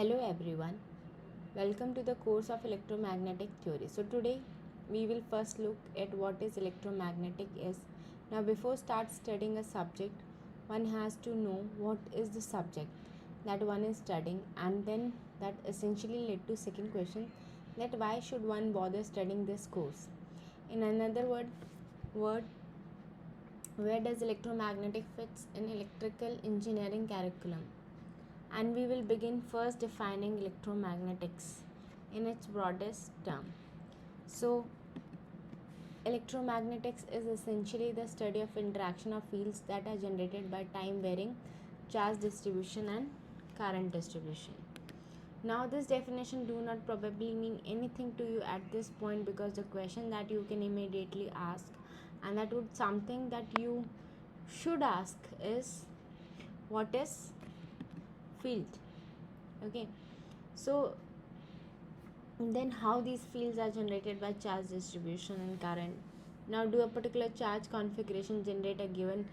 Hello everyone, welcome to the course of electromagnetic theory. So today we will first look at what is electromagnetic is. Now before start studying a subject, one has to know what is the subject that one is studying, and then that essentially led to second question, that why should one bother studying this course. In another word where does electromagnetic fits in electrical engineering curriculum, and we will begin first defining electromagnetics in its broadest term. So, electromagnetics is essentially the study of interaction of fields that are generated by time varying charge distribution and current distribution. Now, this definition do not probably mean anything to you at this point, because the question that you can immediately ask, and that would something that you should ask, is what is field? Okay, so then how these fields are generated by charge distribution and current. Now, do a particular charge configuration generate a given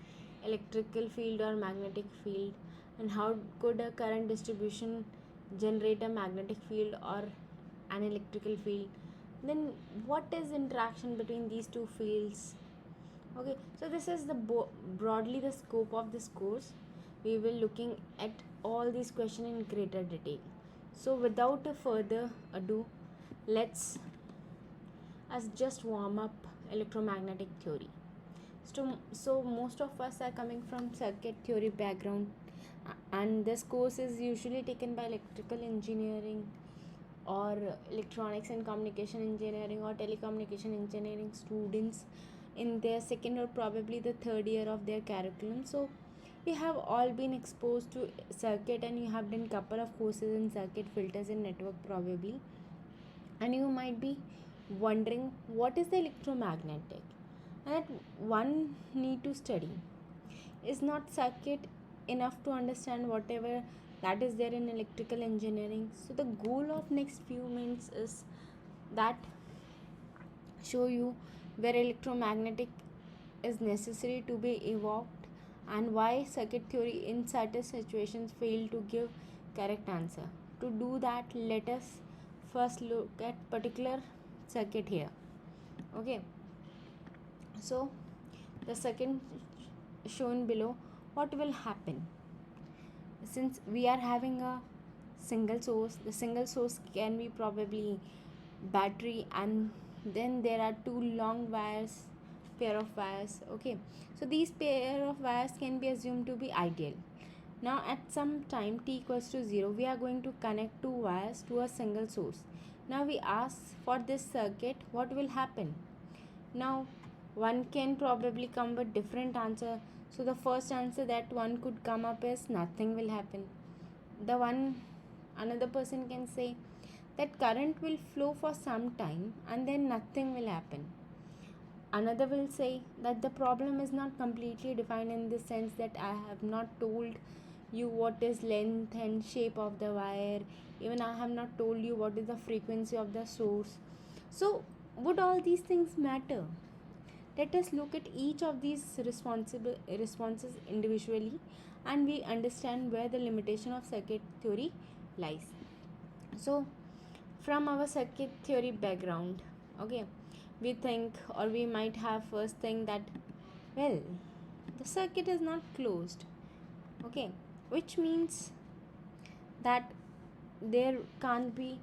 electrical field or magnetic field, and how could a current distribution generate a magnetic field or an electrical field? Then what is interaction between these two fields? Okay, so this is the broadly the scope of this course. We will looking at all these questions in greater detail. So without a further ado, let's us just warm up electromagnetic theory. So most of us are coming from circuit theory background, and this course is usually taken by electrical engineering or electronics and communication engineering or telecommunication engineering students in their second or probably the third year of their curriculum. So we have all been exposed to circuit, and you have done couple of courses in circuit, filters and network probably, and you might be wondering what is the electromagnetic, and that one need to study. Is not circuit enough to understand whatever that is there in electrical engineering? So the goal of next few minutes is that show you where electromagnetic is necessary to be evoked, and why circuit theory in certain situations fail to give correct answer. To do that, let us first look at particular circuit here. Okay, so the second shown below, what will happen since we are having a single source? The single source can be probably battery, and then there are two long wires, pair of wires. Okay, so these pair of wires can be assumed to be ideal. Now at some time t equals to 0, we are going to connect two wires to a single source. Now we ask for this circuit, what will happen? Now one can probably come with different answer. So the first answer that one could come up is nothing will happen. The one another person can say that current will flow for some time and then nothing will happen. Another will say that the problem is not completely defined, in the sense that I have not told you what is length and shape of the wire, even I have not told you what is the frequency of the source. So would all these things matter? Let us look at each of these responses individually, and we understand where the limitation of circuit theory lies. So from our circuit theory background, okay, we think, or we might have first think that, well, the circuit is not closed. Okay, which means that there can't be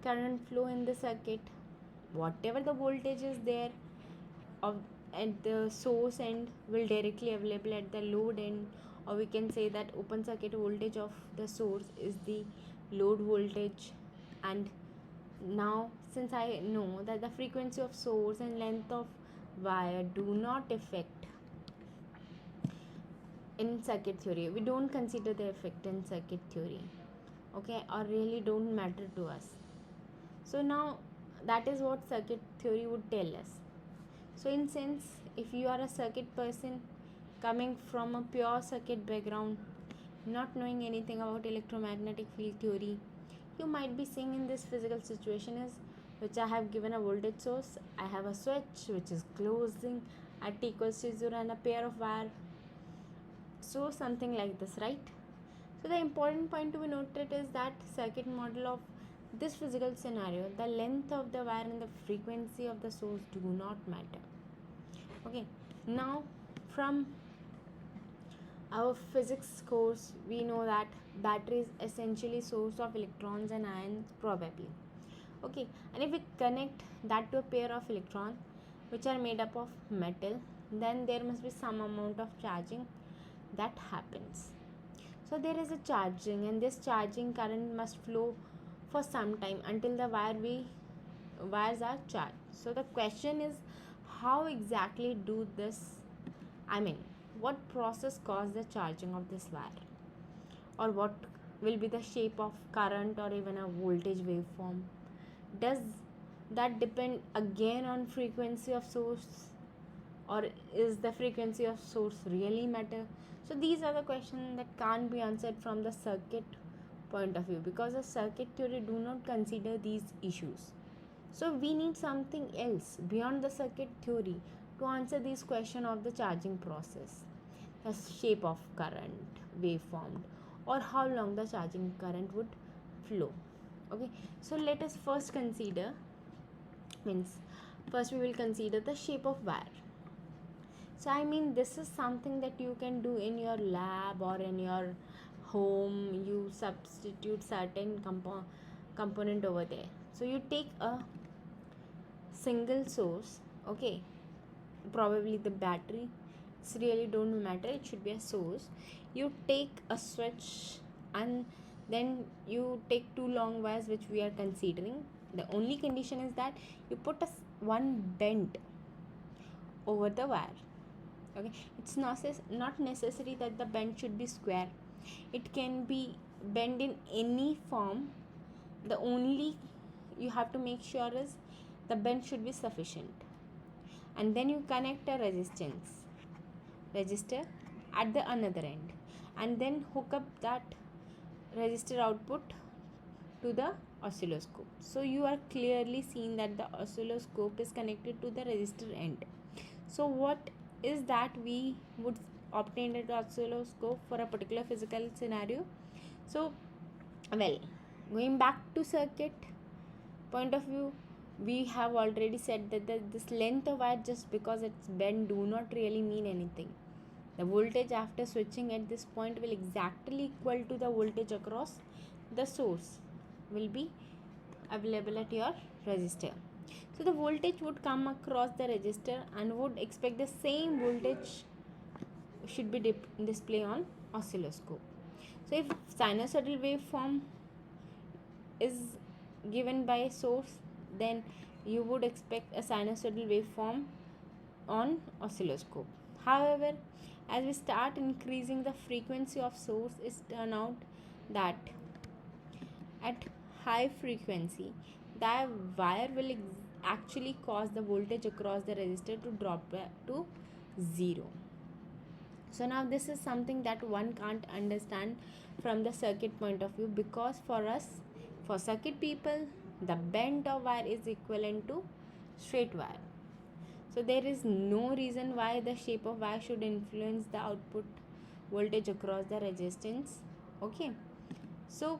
current flow in the circuit. Whatever the voltage is there of at the source end will directly available at the load end, or we can say that open circuit voltage of the source is the load voltage. And now since I know that the frequency of source and length of wire do not affect in circuit theory, we don't consider the effect in circuit theory, okay, or really don't matter to us. So now that is what circuit theory would tell us. So in sense, if you are a circuit person coming from a pure circuit background, not knowing anything about electromagnetic field theory, you might be seeing in this physical situation is, which I have given a voltage source, I have a switch which is closing at t equals to 0 and a pair of wire. So something like this, right? So the important point to be noted is that circuit model of this physical scenario, the length of the wire and the frequency of the source do not matter. Okay, now from our physics course we know that battery is essentially source of electrons and ions probably. Okay, and if we connect that to a pair of electrons which are made up of metal, then there must be some amount of charging that happens. So there is a charging, and this charging current must flow for some time until the wires are charged. So the question is, how exactly do this, I mean, what process causes the charging of this wire, or what will be the shape of current or even a voltage waveform? Does that depend again on frequency of source, or is the frequency of source really matter? So these are the questions that can't be answered from the circuit point of view, because the circuit theory do not consider these issues. So we need something else beyond the circuit theory to answer this question of the charging process, the shape of current waveform, or how long the charging current would flow. Okay, so let us first consider, means first we will consider the shape of wire. So I mean, this is something that you can do in your lab or in your home. You substitute certain component over there. So you take a single source, okay, probably the battery, it's really don't matter, it should be a source. You take a switch, and then you take two long wires which we are considering. The only condition is that you put one bend over the wire. Okay, it's not necessary that the bend should be square, it can be bend in any form. The only you have to make sure is the bend should be sufficient. And then you connect a resistor at the another end, and then hook up that resistor output to the oscilloscope. So you are clearly seeing that the oscilloscope is connected to the resistor end. So what is that we would obtain at the oscilloscope for a particular physical scenario? So, well, going back to circuit point of view, we have already said that this length of wire, just because it's bent, do not really mean anything. The voltage after switching at this point will exactly equal to the voltage across the source will be available at your resistor. So the voltage would come across the resistor and would expect the same voltage should be displayed on oscilloscope. So if sinusoidal waveform is given by a source, then you would expect a sinusoidal waveform on oscilloscope. However, as we start increasing the frequency of source, it turns out that at high frequency, the wire will actually cause the voltage across the resistor to drop to 0. So now this is something that one can't understand from the circuit point of view, because for us, for circuit people, the bent of wire is equivalent to straight wire. So there is no reason why the shape of wire should influence the output voltage across the resistance. Okay, so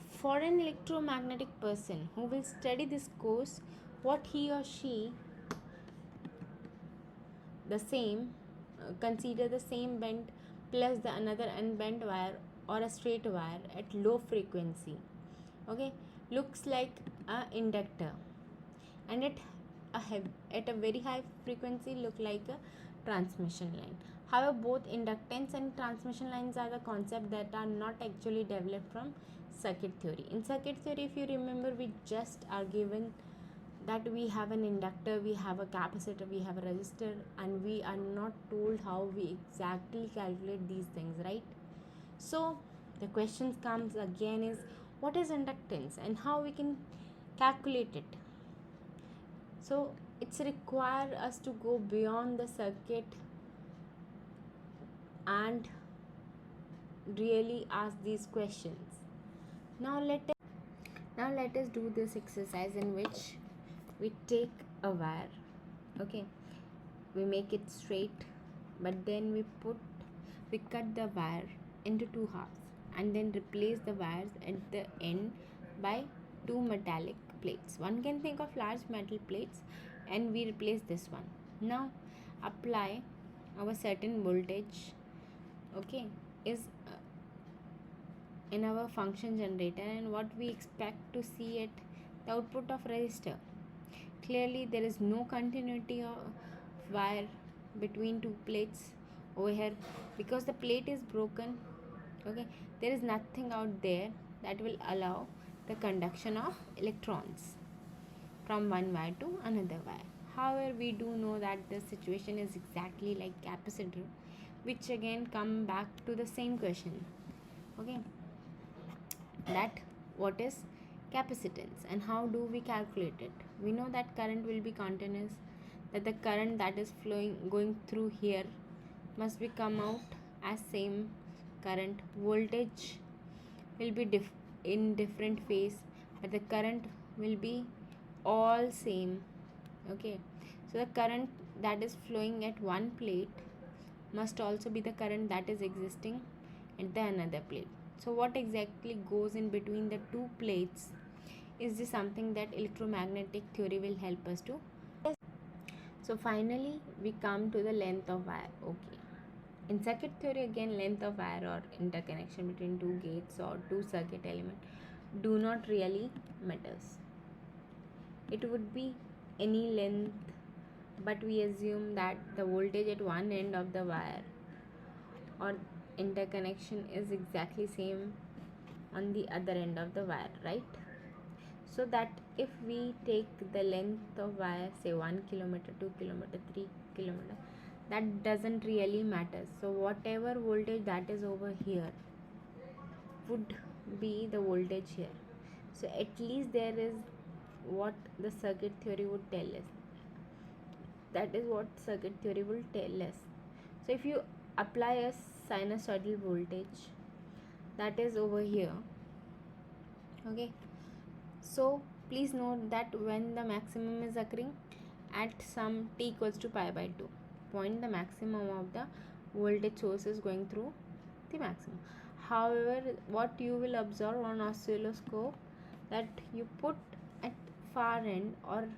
for an electromagnetic person who will study this course, what he or she the same consider the same bent plus the another unbent wire or a straight wire at low frequency, okay, looks like a inductor, and at a very high frequency look like a transmission line. However, both inductance and transmission lines are the concepts that are not actually developed from circuit theory. In circuit theory, if you remember, we just are given that we have an inductor, we have a capacitor, we have a resistor, and we are not told how we exactly calculate these things, right? So the question comes again is, what is inductance and how we can calculate it? So it's require us to go beyond the circuit and really ask these questions. Now let us do this exercise in which we take a wire, okay, we make it straight, but then we cut the wire into two halves and then replace the wires at the end by two metallic plates. One can think of large metal plates and we replace this one. Now apply our certain voltage, okay, is in our function generator, and what we expect to see at the output of resistor. Clearly there is no continuity of wire between two plates over here because the plate is broken. Okay, there is nothing out there that will allow the conduction of electrons from one wire to another wire. However, we do know that the situation is exactly like capacitor, which again come back to the same question. Okay, that what is capacitance and how do we calculate it? We know that current will be continuous, that the current that is flowing going through here must be come out as same current. Voltage will be in different phase, but the current will be all same. Okay, so the current that is flowing at one plate must also be the current that is existing at the another plate. So what exactly goes in between the two plates is this something that electromagnetic theory will help us to. So finally we come to the length of wire. Okay, in circuit theory again, length of wire or interconnection between two gates or two circuit element do not really matters. It would be any length, but we assume that the voltage at one end of the wire or interconnection is exactly same on the other end of the wire, right? So that if we take the length of wire, say 1 kilometer, 2 kilometer, 3 kilometer, that doesn't really matter. So whatever voltage that is over here would be the voltage here. So at least there is what the circuit theory would tell us. That is what circuit theory will tell us. So if you apply a sinusoidal voltage that is over here, okay, so please note that when the maximum is occurring at some t equals to pi by 2 point, the maximum of the voltage source is going through the maximum. However, what you will observe on oscilloscope that you put at far end or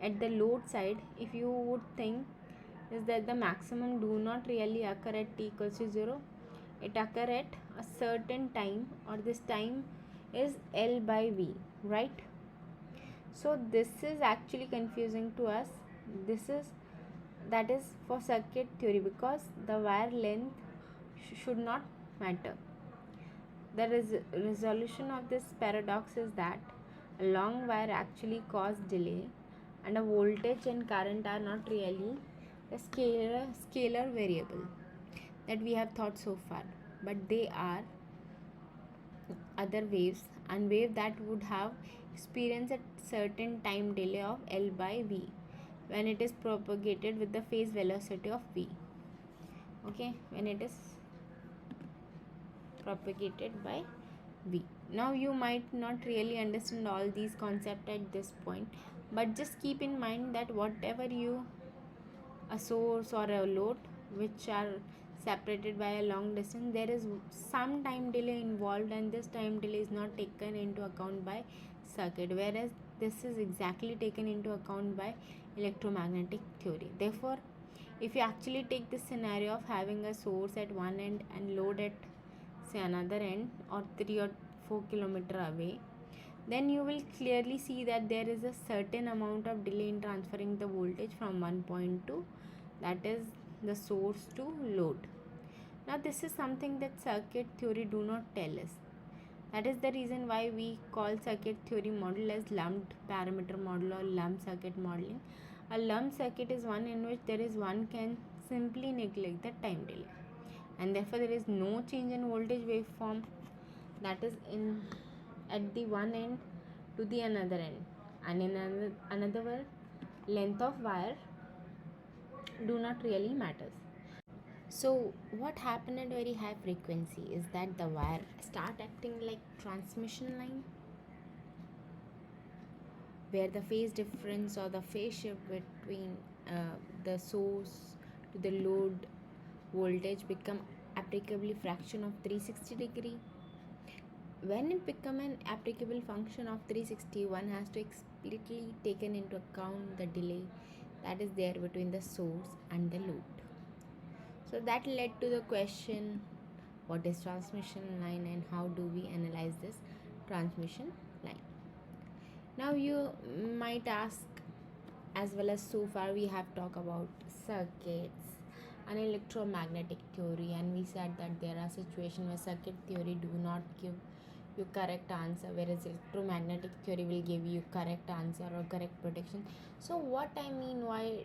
at the load side, if you would think is that the maximum do not really occur at t equals to 0. It occur at a certain time, or this time is L by V, right? So this is actually confusing to us. This is that is for circuit theory because the wire length should not matter. The resolution of this paradox is that a long wire actually causes delay, and a voltage and current are not really a scalar variable that we have thought so far, but they are other waves, and wave that would have experienced a certain time delay of L by V when it is propagated with the phase velocity of V. Okay, when it is propagated by V. Now you might not really understand all these concepts at this point, but just keep in mind that whatever you a source or a load which are separated by a long distance, there is some time delay involved, and this time delay is not taken into account by circuit, whereas this is exactly taken into account by electromagnetic theory. Therefore, if you actually take this scenario of having a source at one end and load at say another end or 3 or 4 kilometer away, then you will clearly see that there is a certain amount of delay in transferring the voltage from one point to, that is, the source to load. Now this is something that circuit theory do not tell us. That is the reason why we call circuit theory model as lumped parameter model or lump circuit modeling. A lump circuit is one in which there is one can simply neglect the time delay, and therefore there is no change in voltage waveform that is in at the one end to the another end, and in another word, length of wire do not really matters. So what happened at very high frequency is that the wire start acting like transmission line, where the phase difference or the phase shift between the source to the load voltage become applicable fraction of 360 degree. When it become an applicable function of 360, one has to explicitly taken into account the delay that is there between the source and the load. So that led to the question, what is transmission line and how do we analyze this transmission line? Now you might ask, as well as so far we have talked about circuits and electromagnetic theory, and we said that there are situations where circuit theory do not give you correct answer, whereas electromagnetic theory will give you correct answer or correct prediction. So what I mean, why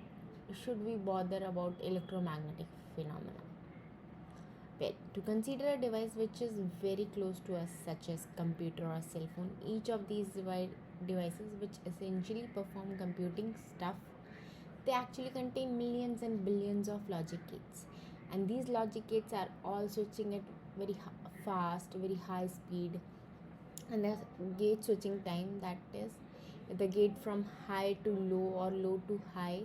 should we bother about electromagnetic phenomena? Well, to consider a device which is very close to us, such as computer or cell phone, each of these devices which essentially perform computing stuff, they actually contain millions and billions of logic gates, and these logic gates are all switching at very fast, very high speed, and the gate switching time, that is the gate from high to low or low to high,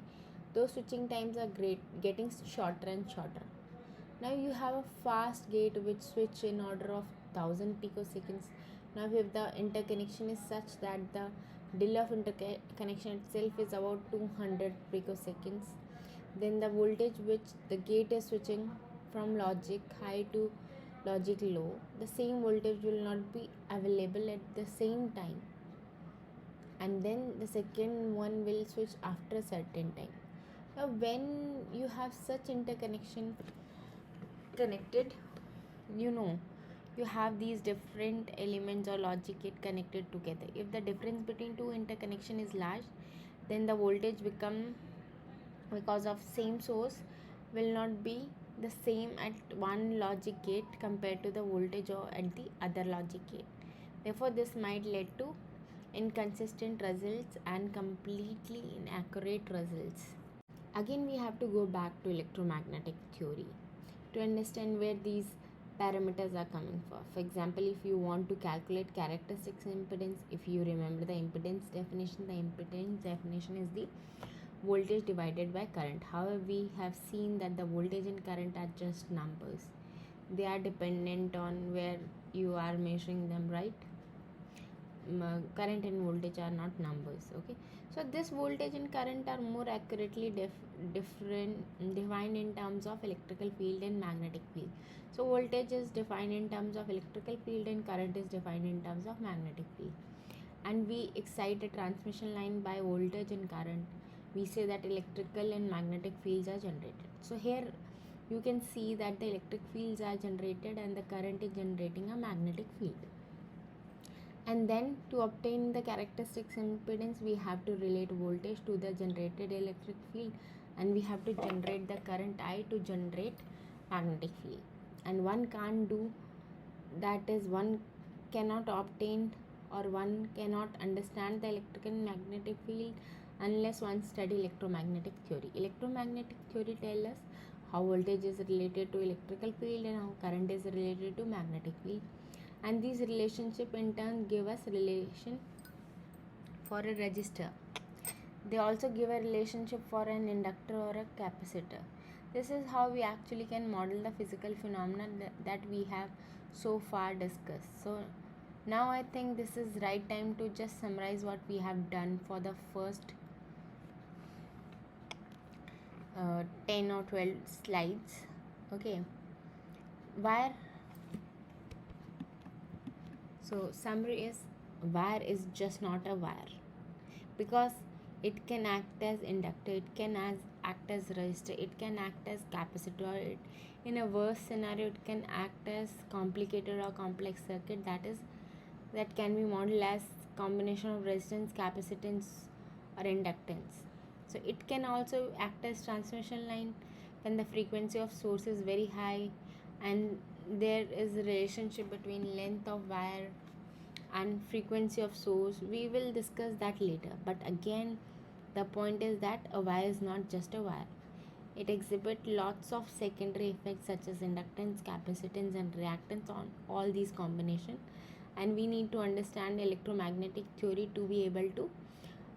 those switching times are getting shorter and shorter. Now you have a fast gate which switch in order of 1000 picoseconds. Now if the interconnection is such that the delay of interconnection itself is about 200 picoseconds, then the voltage which the gate is switching from logic high to logic low, the same voltage will not be available at the same time, and then the second one will switch after a certain time. Now when you have such interconnection connected, you know, you have these different elements or logic gate connected together. If the difference between two interconnection is large, then the voltage become, because of same source, will not be the same at one logic gate compared to the voltage or at the other logic gate. Therefore this might lead to inconsistent results and completely inaccurate results. Again we have to go back to electromagnetic theory to understand where these parameters are coming from. For example, if you want to calculate characteristics impedance, if you remember the impedance definition is the voltage divided by current. However, we have seen that the voltage and current are just numbers. They are dependent on where you are measuring them, right? Current and voltage are not numbers. Okay, so this voltage and current are more accurately defined in terms of electrical field and magnetic field. So voltage is defined in terms of electrical field and current is defined in terms of magnetic field, and we excite a transmission line by voltage and current. We say that electrical and magnetic fields are generated. So here you can see that the electric fields are generated and the current is generating a magnetic field. And then to obtain the characteristics impedance, we have to relate voltage to the generated electric field, and we have to generate the current I to generate magnetic field. And one can't do that, is one cannot obtain or one cannot understand the electrical and magnetic field unless one study electromagnetic theory. Electromagnetic theory tells us how voltage is related to electrical field and how current is related to magnetic field, and these relationship in turn give us relation for a resistor. They also give a relationship for an inductor or a capacitor. This is how we actually can model the physical phenomena that we have so far discussed. So now I think this is right time to just summarize what we have done for the first 10 or 12 slides. Okay, wire. So summary is, wire is just not a wire, because it can act as inductor, it can act as resistor, it can act as capacitor. In a worse scenario, it can act as complicated or complex circuit, that can be modeled as combination of resistance, capacitance or inductance. So it can also act as transmission line when the frequency of source is very high and there is a relationship between length of wire and frequency of source. We will discuss that later, but again the point is that a wire is not just a wire. It exhibits lots of secondary effects such as inductance, capacitance and reactance on all these combinations, and we need to understand electromagnetic theory to be able to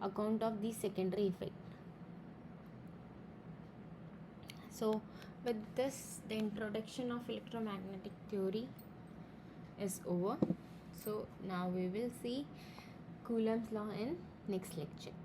account of these secondary effects. So With this, the introduction of electromagnetic theory is over. So now we will see Coulomb's law in next lecture.